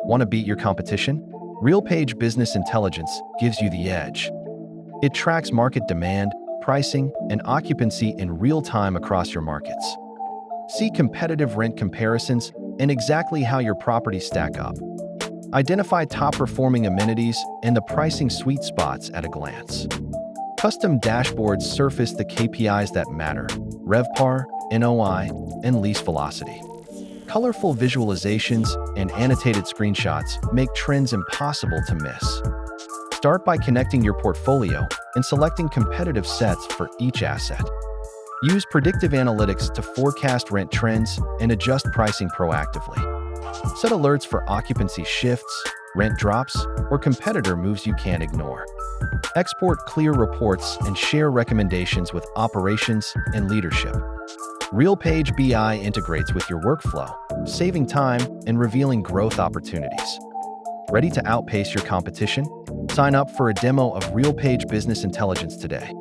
Want to beat your competition? RealPage Business Intelligence gives you the edge. It tracks market demand, pricing, and occupancy in real time across your markets. See competitive rent comparisons and exactly how your properties stack up. Identify top-performing amenities and the pricing sweet spots at a glance. Custom dashboards surface the KPIs that matter: RevPAR, NOI, and lease velocity. Colorful visualizations and annotated screenshots make trends impossible to miss. Start by connecting your portfolio and selecting competitive sets for each asset. Use predictive analytics to forecast rent trends and adjust pricing proactively. Set alerts for occupancy shifts, rent drops, or competitor moves you can't ignore. Export clear reports and share recommendations with operations and leadership. RealPage BI integrates with your workflow, saving time and revealing growth opportunities. Ready to outpace your competition? Sign up for a demo of RealPage Business Intelligence today.